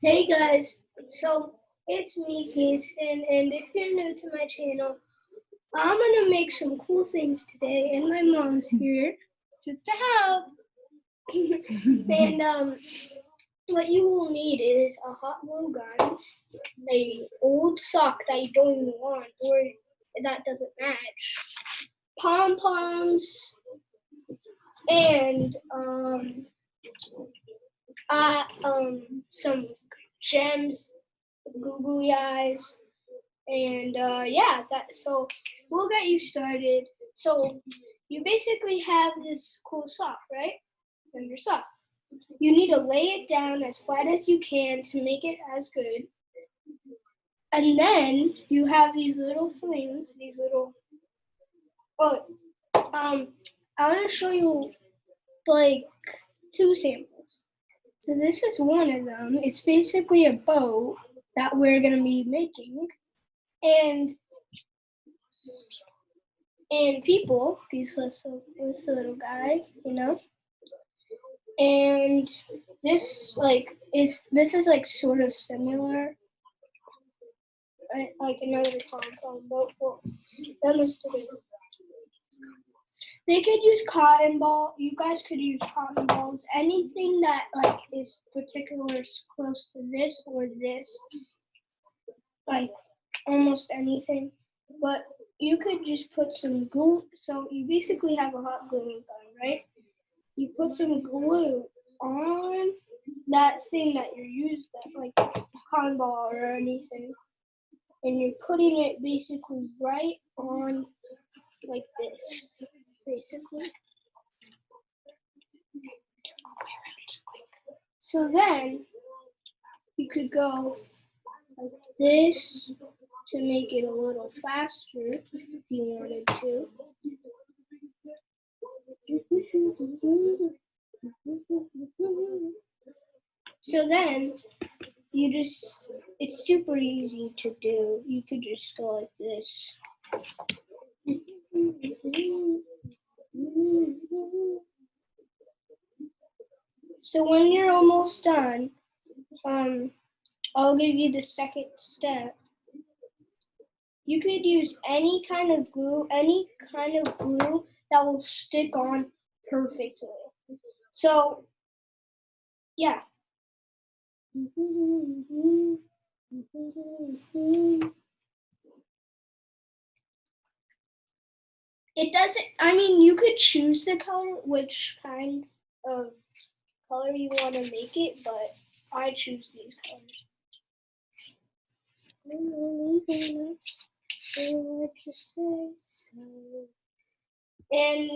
Hey guys, so it's me, Kingston, and if you're new to my channel, I'm gonna make some cool things today, and my mom's here Just to help. and what you will need is a hot glue gun, a old sock that you don't even want or that doesn't match, pom poms, and some gems, googly eyes. And yeah, so we'll get you started. So you basically have this cool sock, right? And your sock. You need to lay it down as flat as you can to make it as good. And then you have these little things, I want to show you like two samples. So this is one of them. It's basically a bow that we're gonna be making. And people, this little guy, and this is like sort of similar, like another pom pom, but well, that must have been. They could use cotton ball. You guys could use cotton balls. Anything that like is particular close to this or this, like almost anything. But you could just put some glue. So you basically have a hot glue gun, right? You put some glue on that thing that you're using, like cotton ball or anything, and you're putting it basically right on like this, basically. So then you could go like this to make it a little faster if you wanted to. So then it's super easy to do. You could just go like this. So when you're almost done, I'll give you the second step. You could use any kind of glue that will stick on perfectly. So, yeah. It doesn't, you could choose the color, which kind of color you want to make it, but I choose these colors. And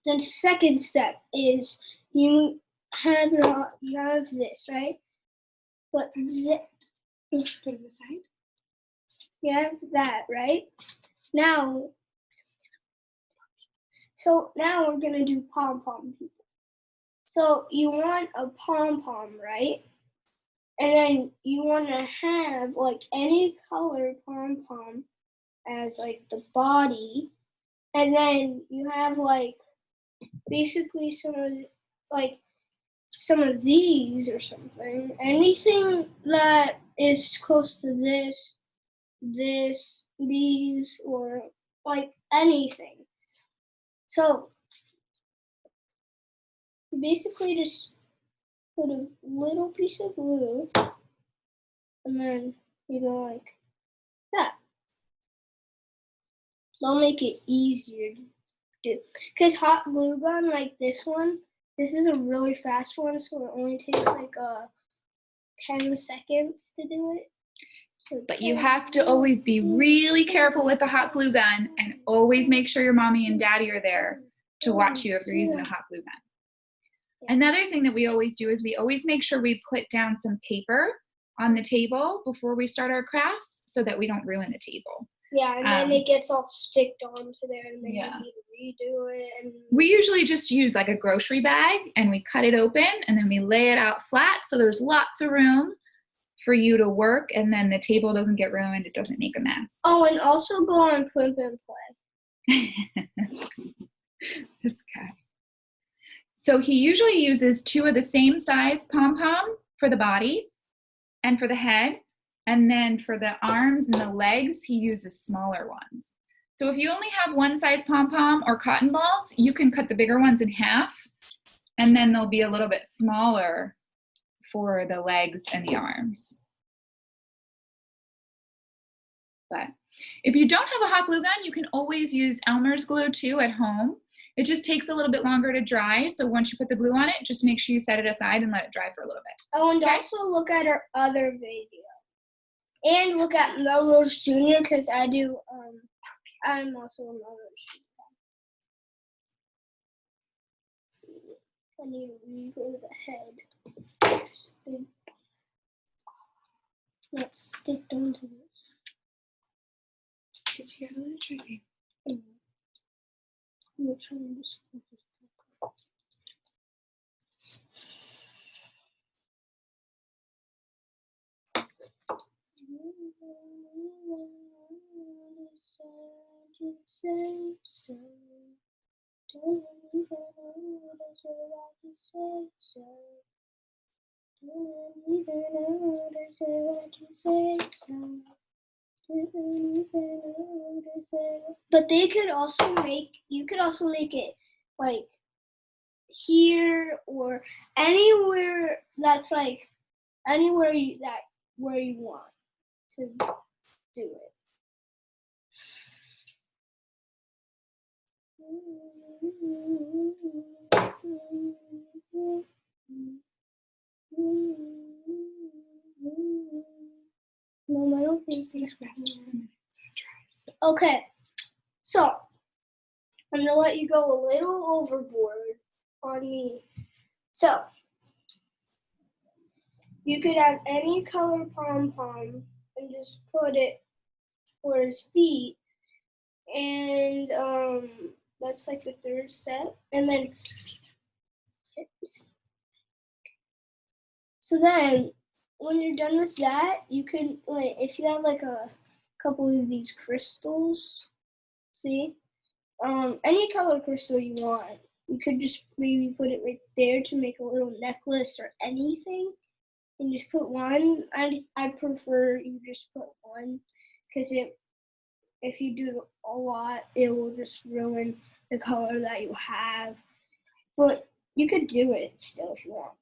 the second step is you have this, right? But Put it aside. You have that, right? Now we're gonna do Pom Pom People. So you want a pom pom, right? And then you want to have like any color pom pom as like the body, and then you have like basically some of these or something. Anything that is close to this, these, or like anything. So you basically just put a little piece of glue, and then you go like that. That'll make it easier to do. Because hot glue gun like this one, this is a really fast one, so it only takes like 10 seconds to do it. But you have to always be really careful with the hot glue gun and always make sure your mommy and daddy are there to watch you if you're using a hot glue gun. Another thing that we always do is we always make sure we put down some paper on the table before we start our crafts so that we don't ruin the table. Yeah, and then it gets all sticked onto there, and then you need to redo it. And we usually just use like a grocery bag, and we cut it open, and then we lay it out flat so there's lots of room for you to work, and then the table doesn't get ruined. It doesn't make a mess. Oh, and also go on Primp and Play. This guy. So he usually uses 2 of the same size pom-pom for the body and for the head. And then for the arms and the legs, he uses smaller ones. So if you only have one size pom-pom or cotton balls, you can cut the bigger ones in half, and then they'll be a little bit smaller for the legs and the arms. But if you don't have a hot glue gun, you can always use Elmer's glue too at home. It just takes a little bit longer to dry, so once you put the glue on it, just make sure you set it aside and let it dry for a little bit. Oh, and also look at our other video. And look at Melrose Jr. because I'm also a Melrose Jr. I need to regrow the head. Let's stick down to this. Because you're really tricky. I'm trying to squeeze this. But you could also make it like here or anywhere that's like anywhere where you want to do it. No, I don't think so. Okay, so I'm gonna let you go a little overboard on me. So you could have any color pom-pom and just put it for his feet, and that's like the third step. And then so then when you're done with that, you can like if you have like a couple of these crystals, see, any color crystal you want, you could just maybe put it right there to make a little necklace or anything, and just put one. I prefer you just put one because if you do a lot, it will just ruin the color that you have. But you could do it still if you want.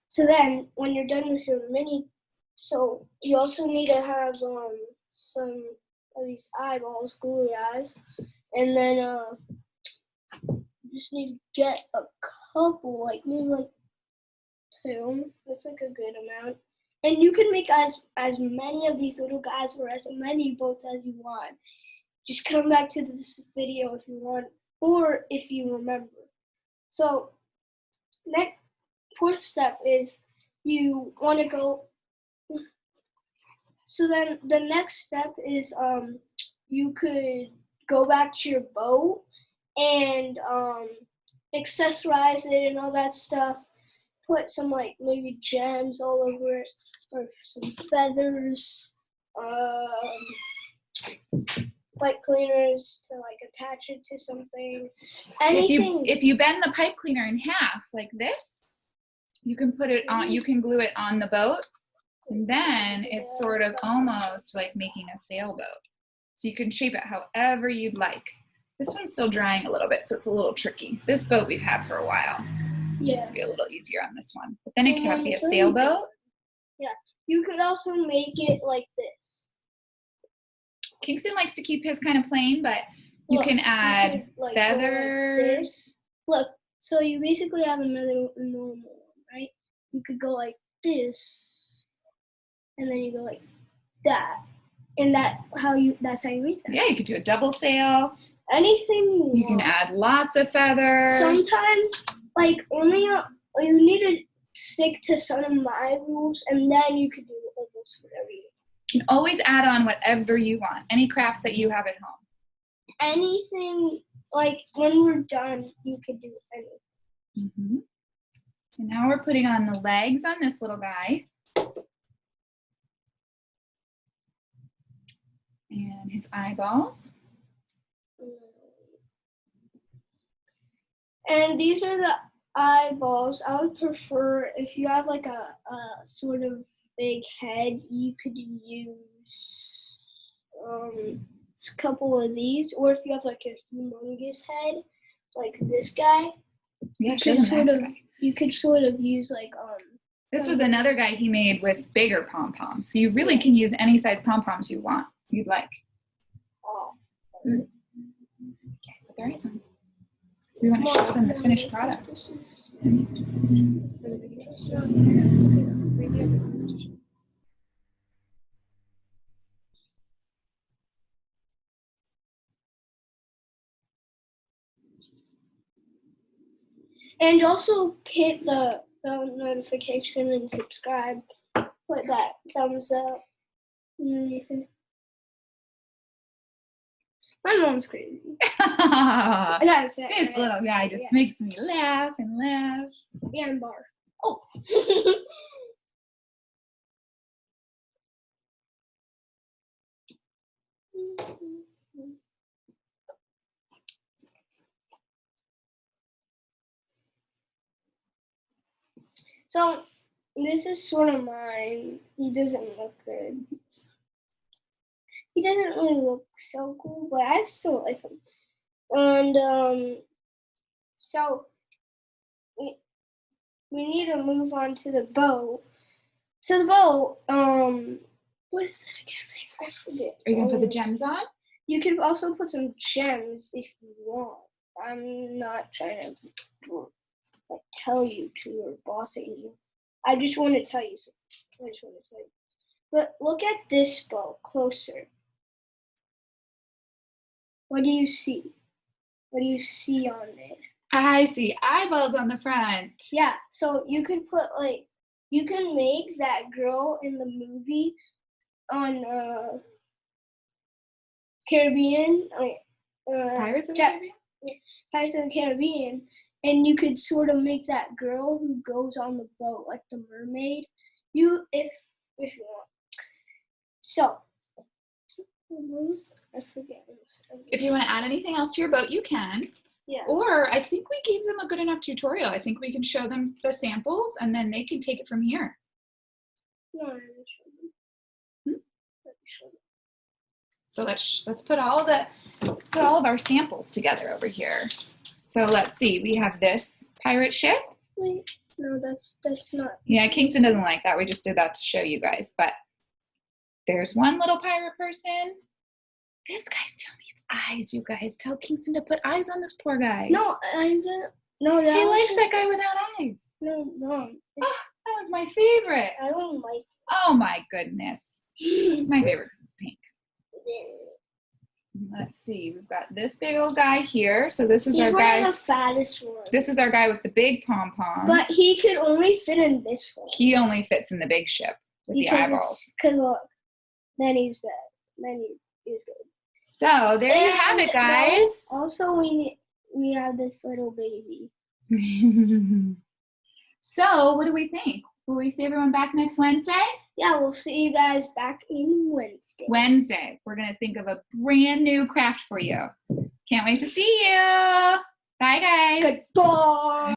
So then, when you're done with your mini, so you also need to have some of these eyeballs, googly eyes, and then you just need to get a couple, like maybe like 2. That's like a good amount. And you can make as many of these little guys or as many boats as you want. Just come back to this video if you want, or if you remember. So, fourth step is you want to go. So then the next step is you could go back to your boat and accessorize it and all that stuff. Put some like maybe gems all over it, or some feathers, pipe cleaners to like attach it to something. Anything. If you bend the pipe cleaner in half like this, you can put it on. You can glue it on the boat, and then it's sort of almost like making a sailboat. So you can shape it however you'd like. This one's still drying a little bit, so it's a little tricky. This boat we've had for a while. Yeah. It's be a little easier on this one. But then it can be a sailboat. Yeah. You could also make it like this. Kingston likes to keep his kind of plain, but you can add like, feathers. Look, so you basically have another normal one, right? You could go like this, and then you go like that, and that's how you make that. Yeah, you could do a double sail. Anything you can add lots of feathers. Sometimes, like only you need to stick to some of my rules, and then you could do almost whatever you want. You can always add on whatever you want. Any crafts that you have at home. Anything, like when we're done, you could do anything. Mm-hmm. So now we're putting on the legs on this little guy. And his eyeballs. And these are eyeballs, I would prefer if you have like a sort of big head, you could use a couple of these, or if you have like a humongous head, like this guy, Yeah, you could sort of use like This was another guy he made with bigger pom-poms. So you really can use any size pom-poms you'd like. Oh. Okay, put their eyes on. We want to show them the finished product. And also hit the bell notification and subscribe. Put that thumbs up. My mom's crazy. That's it. This little guy just makes me laugh and laugh. And bark. Oh. So this is sort of mine. He doesn't look good. He doesn't really look so cool, but I still like him. And so we need to move on to the bow. So the bow, what is it again? I forget. Are you gonna put the gems on? You could also put some gems if you want. I'm not trying to like tell you to or bossing you. I just want to tell you something. But look at this bow closer. What do you see? What do you see on it? I see eyeballs on the front. Yeah, so you could put like, you can make that girl in the movie on Caribbean, Pirates of the Caribbean? Pirates of the Caribbean, and you could sort of make that girl who goes on the boat, like the mermaid. If you want. So, I forget. If you want to add anything else to your boat, you can. Yeah. Or I think we gave them a good enough tutorial. I think we can show them the samples and then they can take it from here. No, I didn't show them. So let's put all of our samples together over here. So let's see. We have this pirate ship. Wait, no, that's not. Yeah, Kingston doesn't like that. We just did that to show you guys. But there's one little pirate person. This guy still needs eyes, you guys. Tell Kingston to put eyes on this poor guy. No, I don't. No, that he likes just, that guy without eyes. No. Oh, that was my favorite. I don't like. Oh my goodness. It's my favorite because it's pink. Let's see. We've got this big old guy here. So this is our guy. He's one of the fattest ones. This is our guy with the big pom-poms. But he could only fit in this one. He only fits in the big ship with the eyeballs. Because look, then he's bad. Then he's good. So there you have it, guys. Also, we have this little baby. So what do we think? Will we see everyone back next Wednesday? Yeah, we'll see you guys back in Wednesday. We're going to think of a brand new craft for you. Can't wait to see you. Bye, guys. Goodbye.